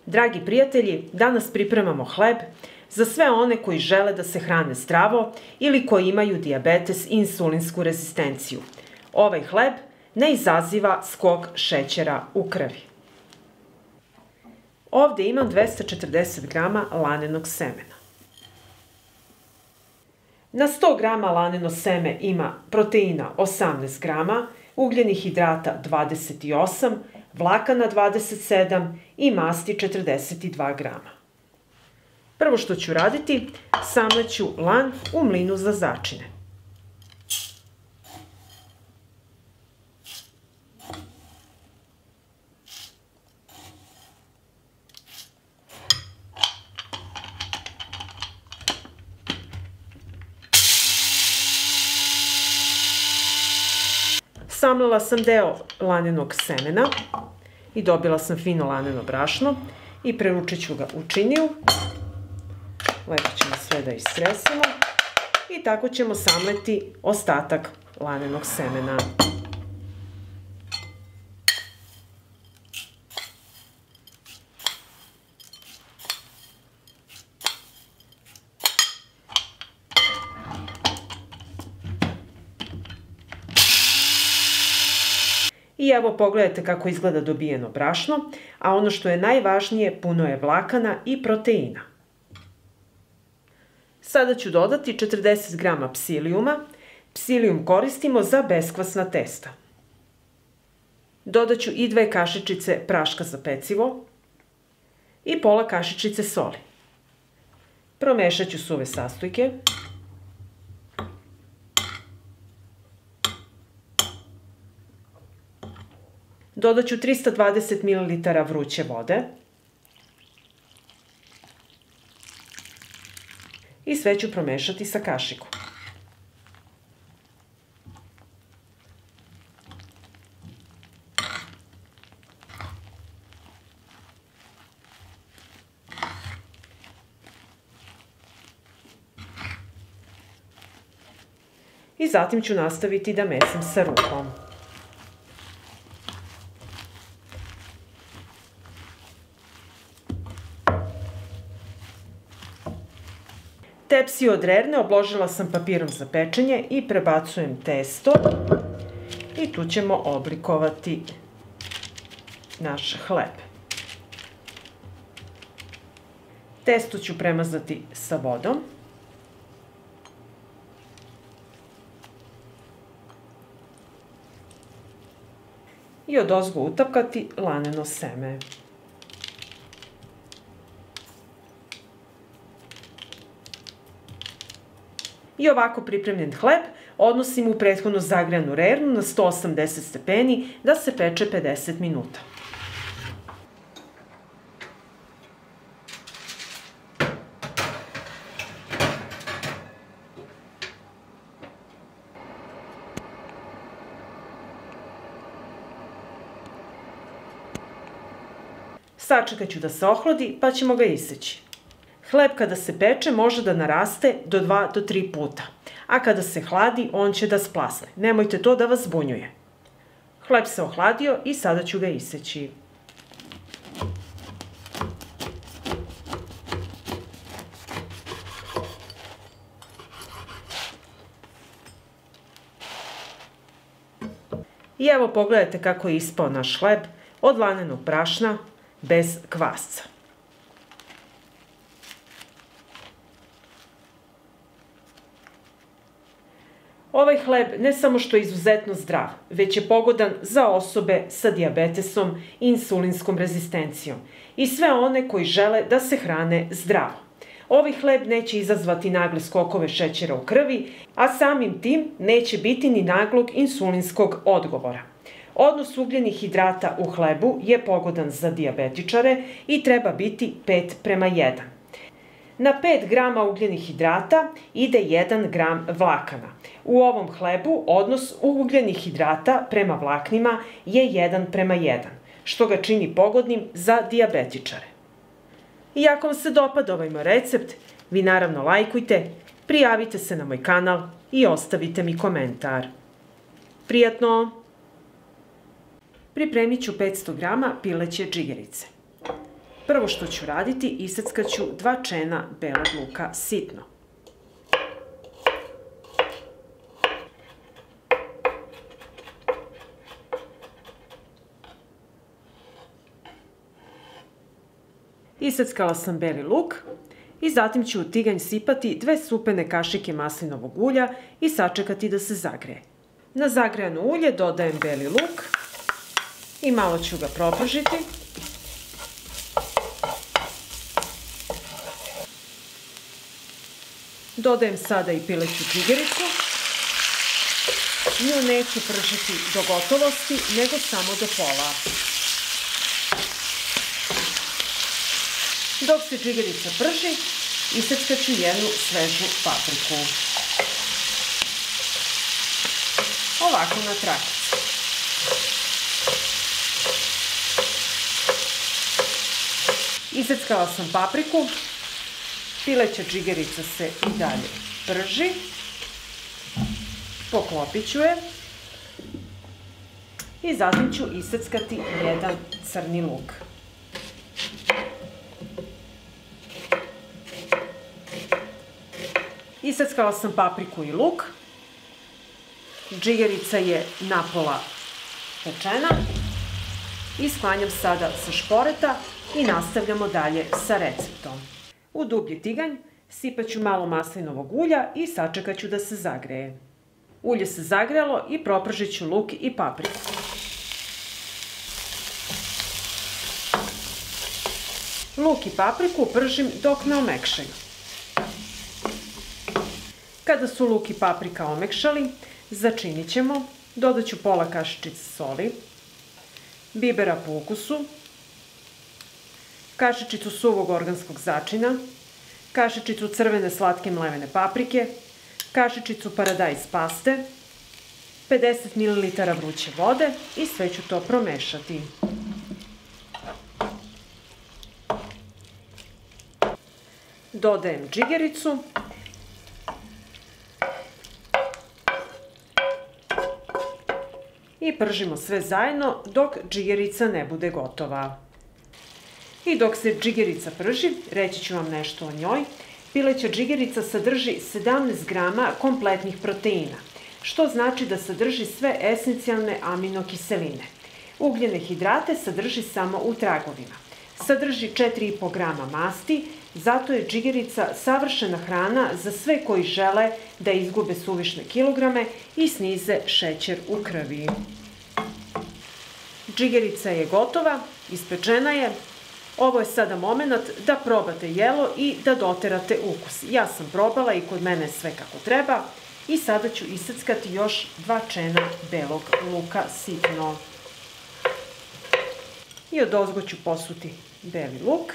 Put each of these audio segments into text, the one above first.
Dragi prijatelji, danas pripremamo hleb za sve one koji žele da se hrane zdravo ili koji imaju dijabetes i insulinsku rezistenciju. Ovaj hleb ne izaziva skok šećera u krvi. Ovde imam 240 grama lanenog semena. Na 100 grama laneno seme ima proteina 18 grama, ugljenih hidrata 28, vlakana 27 i masti 42 grama. Prvo što ću raditi, samleću lan u mlinu za začine. Samlala sam deo lanenog semena i dobila sam fino laneno brašno i preručit ću ga u činiju. Lepo ćemo sve da istresemo i tako ćemo samleti ostatak lanenog semena. I evo pogledajte kako izgleda dobijeno brašno, a ono što je najvažnije, puno je vlakana i proteina. Sada ću dodati 40 grama psilijuma. Psilijum koristimo za beskvasna testa. Dodat ću i 2 kašičice praška za pecivo i pola kašičice soli. Promešat ću suve sastojke. Dodat ću 320 ml vruće vode i sve ću promešati sa kašikom. I zatim ću nastaviti da mesam sa rukom. Tepsiju od rerne obložila sam papirom za pečenje i prebacujem testo i tu ćemo oblikovati naš hleb. Testo ću premazati sa vodom. I odozgo utapkati laneno seme. I ovako pripremljen hleb odnosim u prethodno zagrejanu rernu na 180 stepeni da se peče 50 minuta. Sačekat ću da se ohladi pa ćemo ga iseći. Hleb kada se peče može da naraste do 2 do 3 puta, a kada se hladi on će da splasne. Nemojte to da vas zbunjuje. Hleb se ohladio i sada ću ga iseći. I evo pogledajte kako je ispao naš hleb od lanenog brašna bez kvasca. Ovaj hleb ne samo što je izuzetno zdrav, već je pogodan za osobe sa dijabetesom i insulinskom rezistencijom i sve one koji žele da se hrane zdravo. Ovaj hleb neće izazvati nagle skokove šećera u krvi, a samim tim neće biti ni naglog insulinskog odgovora. Odnos ugljenih hidrata u hlebu je pogodan za dijabetičare i treba biti 5:1. Na 5 grama ugljenih hidrata ide 1 gram vlakana. U ovom hlebu odnos ugljenih hidrata prema vlaknima je 1:1, što ga čini pogodnim za dijabetičare. I ako vam se dopada ovaj moj recept, vi naravno lajkujte, prijavite se na moj kanal i ostavite mi komentar. Prijatno! Pripremit ću 500 grama pileće džigerice. Prvo što ću raditi, iseckaću 2 čena belog luka sitno. Iseckala sam beli luk i zatim ću u tiganj sipati 2 supene kašike maslinovog ulja i sačekati da se zagreje. Na zagrejano ulje dodajem beli luk i malo ću ga propržiti. Dodajem sada i pileću džigericu. Nju neću pržiti do gotovosti, nego samo do pola. Dok se džigerica prži, iseckaću jednu svežu papriku. Ovako na trakicu. Iseckala sam papriku, pileća džigerica se i dalje prži, poklopit ću je i zatim ću iseckati jedan crni luk. Iseckala sam papriku i luk, džigerica je napola pečena i sklanjam sada sa šporeta i nastavljamo dalje sa receptom. U dublji tiganj sipat ću malo maslinovog ulja i sačekat ću da se zagreje. Ulje se zagrelo i propržit ću luk i papriku. Luk i papriku pržim dok ne omekšaju. Kada su luk i paprika omekšali, začinit ćemo. Dodat ću pola kašičice soli, bibera po ukusu, kašičicu suvog organskog začina, kašičicu crvene slatke mlevene paprike, kašičicu paradajz paste, 50 ml vruće vode i sve ću to promešati. Dodajem džigericu i pržimo sve zajedno dok džigerica ne bude gotova. I dok se džigerica prži, reći ću vam nešto o njoj. Pileća džigerica sadrži 17 grama kompletnih proteina, što znači da sadrži sve esencijalne aminokiseline. Ugljene hidrate sadrži samo u tragovima. Sadrži 4,5 grama masti, zato je džigerica savršena hrana za sve koji žele da izgube suvišne kilograme i snize šećer u krvi. Džigerica je gotova, ispečena je. Ovo je sada moment da probate jelo i da doterate ukus. Ja sam probala i kod mene je sve kako treba. I sada ću iseckati još 2 čena belog luka sitno. I odozgo ću posuti beli luk.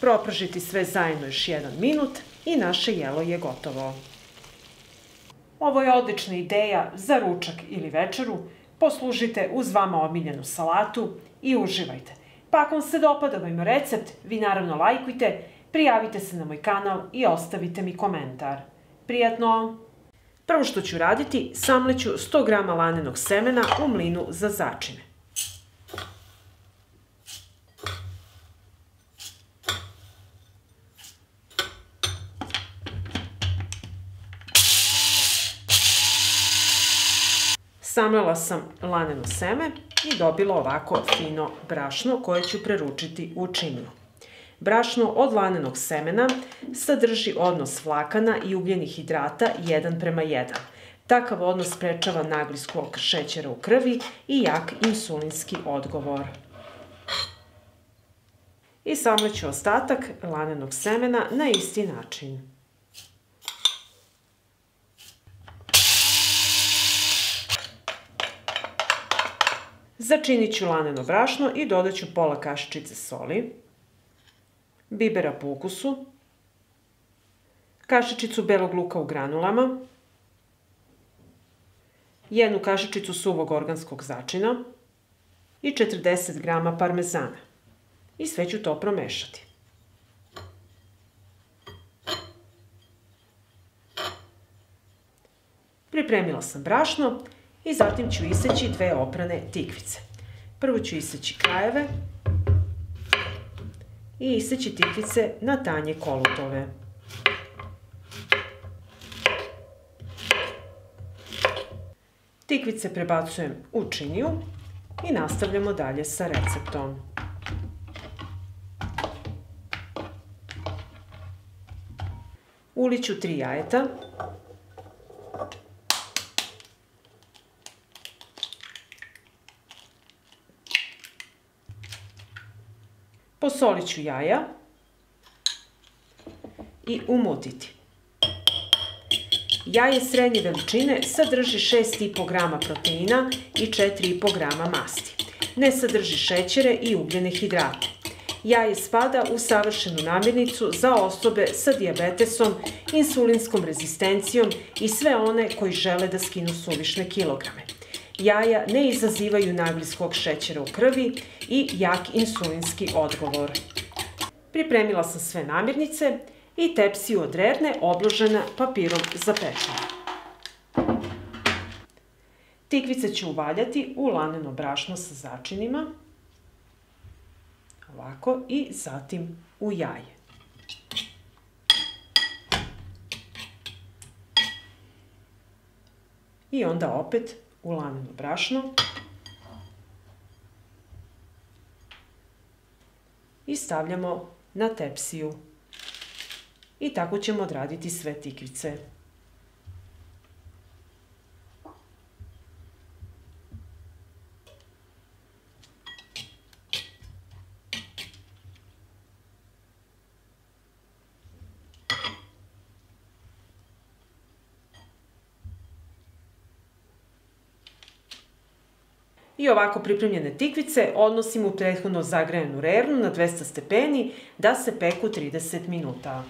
Propržiti sve zajedno još 1 minut i naše jelo je gotovo. Ovo je odlična ideja za ručak ili večeru. Poslužite uz vama omiljenu salatu i uživajte. Pa ako vam se dopada ovaj recept, vi naravno lajkujte, prijavite se na moj kanal i ostavite mi komentar. Prijatno! Prvo što ću raditi, samleću 100 g lanenog semena u mlinu za začine. Samlela sam laneno seme i dobila ovako fino brašno koje ću preručiti u činiju. Brašno od lanenog semena sadrži odnos vlakana i ugljenih hidrata 1:1. Takav odnos sprečava nagli skok šećera u krvi i jak insulinski odgovor. I samleću ostatak lanenog semena na isti način. Začinit ću laneno brašno i dodat ću pola kašičice soli, bibera po ukusu, kašičicu belog luka u granulama, 1 kašičicu suvog organskog začina i 40 g parmezana. I sve ću to promešati. Pripremila sam brašno i zatim ću iseći 2 oprane tikvice. Prvo ću iseći krajeve i iseći tikvice na tanje kolutove. Tikvice prebacujem u činiju i nastavljamo dalje sa receptom. Uliću 3 jajeta. Posolit ću jaja i umutiti. Jaje srednje veličine sadrži 6,5 grama proteina i 4,5 grama masti. Ne sadrži šećere i ugljene hidrate. Jaje spada u savršenu namirnicu za osobe sa dijabetesom, insulinskom rezistencijom i sve one koji žele da skinu suvišne kilograme. Jaja ne izazivaju nagli skok šećera u krvi i jak insulinski odgovor. Pripremila sam sve namirnice i tepsiju od rerne obložena papirom za pečenje. Tikvice ću uvaljati u laneno brašno sa začinima, ovako, i zatim u jaje. I onda opet u laneno brašno i stavljamo na tepsiju. I tako ćemo odraditi sve tikvice. I ovako pripremljene tikvice odnosim u prethodno zagrejanu rernu na 200 stepeni da se peku 30 minuta.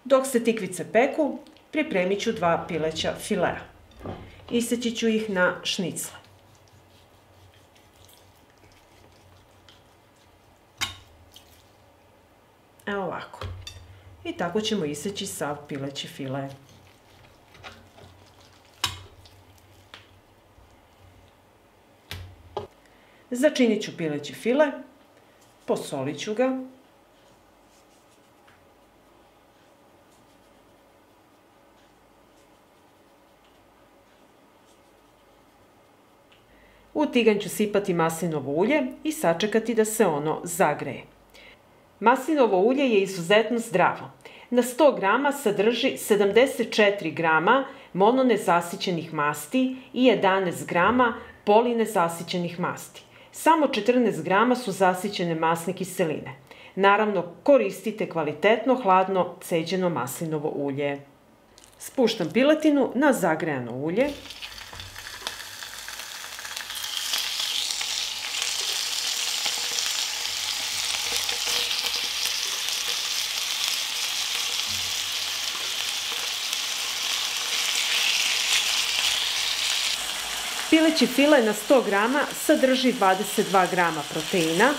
Dok se tikvice peku, pripremit ću 2 pileća filea. Iseći ću ih na šnicle. Evo ovako. I tako ćemo iseći sav pileći file. Začinit ću pileći file, posolit ću ga. U tiganj ću sipati maslinovo ulje i sačekati da se ono zagreje. Maslinovo ulje je izuzetno zdravo. Na 100 grama sadrži 74 grama mononezasićenih masti i 11 grama polinezasićenih masti. Samo 14 grama su zasićene masne kiseline. Naravno, koristite kvalitetno hladno ceđeno maslinovo ulje. Spuštam piletinu na zagrejano ulje. Pileći file na 100 grama sadrži 22 grama proteina,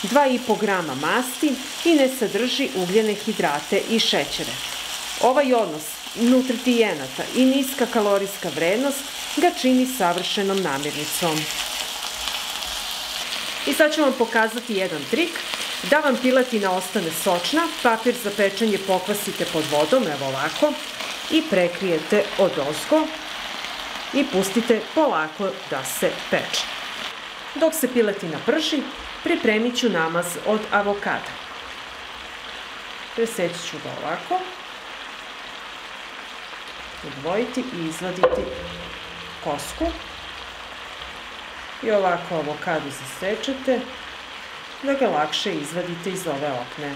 2,5 grama masti i ne sadrži ugljene hidrate i šećere. Ovaj odnos nutritijenata i niska kalorijska vrednost ga čini savršenom namirnicom. I sad ću vam pokazati jedan trik. Da vam piletina ostane sočna, papir za pečenje pokvasite pod vodom, evo ovako, i prekrijete odozgo i pustite polako da se peče. Dok se piletina prži, pripremit ću namaz od avokada. Preseći ću ga ovako, odvojiti i izvaditi kosku. I ovako avokado zasečete da ga lakše izvadite iz ove opne.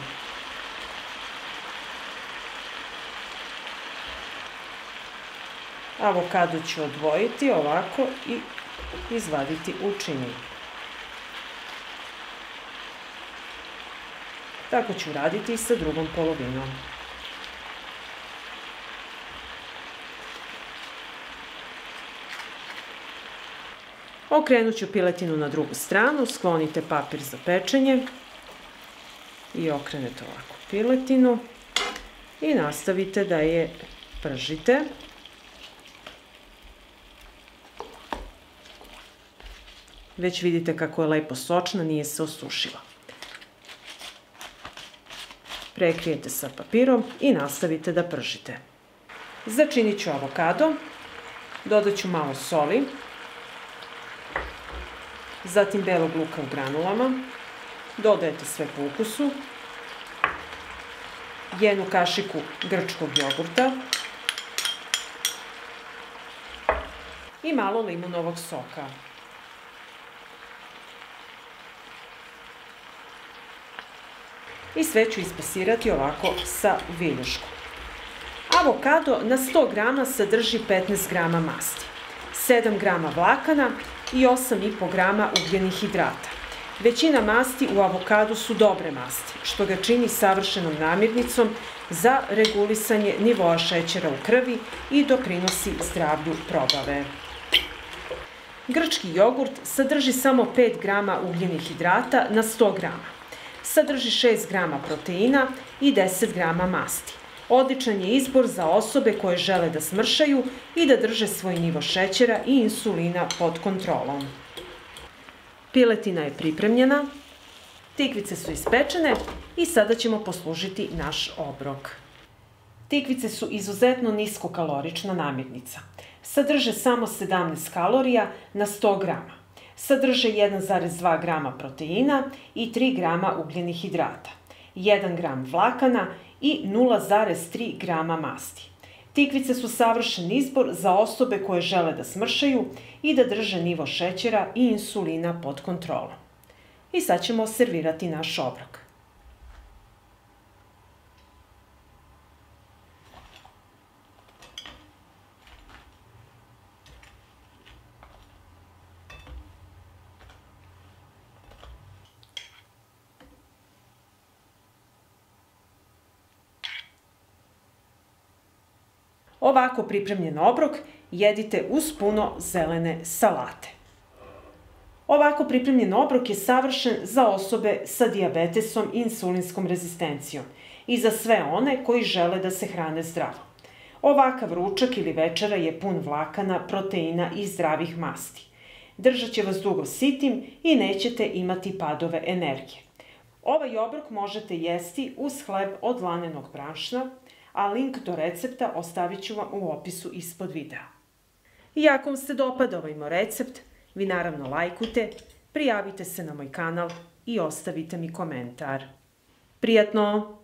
Avokado ću odvojiti ovako i izvaditi u činiju. Tako ću raditi i sa drugom polovinom. Okrenut ću piletinu na drugu stranu, sklonite papir za pečenje i okrenete ovako piletinu i nastavite da je pržite. Već vidite kako je lepo sočna, nije se osušila. Prekrijete sa papirom i nastavite da pržite. Začinit ću avokado, dodat ću malo soli, zatim belog luka u granulama, dodajete sve po ukusu, jednu kašiku grčkog jogurta i malo limunovog soka. I sve ću ispasirati ovako sa viljuškom. Avokado na 100 grama sadrži 15 grama masti, 7 grama vlakana i 8,5 grama ugljenih hidrata. Većina masti u avokadu su dobre masti, što ga čini savršenom namirnicom za regulisanje nivoa šećera u krvi i doprinosi zdravlju probave. Grčki jogurt sadrži samo 5 grama ugljenih hidrata na 100 grama. Sadrži 6 grama proteina i 10 grama masti. Odličan je izbor za osobe koje žele da smršaju i da drže svoj nivo šećera i insulina pod kontrolom. Piletina je pripremljena, tikvice su ispečene i sada ćemo poslužiti naš obrok. Tikvice su izuzetno niskokalorična namirnica. Sadrže samo 17 kalorija na 100 grama. Sadrže 1,2 grama proteina i 3 grama ugljenih hidrata, 1 gram vlakana i 0,3 grama masti. Tikvice su savršen izbor za osobe koje žele da smršaju i da drže nivo šećera i insulina pod kontrolom. I sad ćemo servirati naš obrok. Ovako pripremljen obrok jedite uz puno zelene salate. Ovako pripremljen obrok je savršen za osobe sa dijabetesom i insulinskom rezistencijom i za sve one koji žele da se hrane zdravo. Ovakav ručak ili večera je pun vlakana, proteina i zdravih masti. Držat će vas dugo sitim i nećete imati padove energije. Ovaj obrok možete jesti uz hleb od lanenog brašna, a link do recepta ostavit ću vam u opisu ispod videa. I ako vam se dopada ovaj moj recept, vi naravno lajkujte, prijavite se na moj kanal i ostavite mi komentar. Prijatno!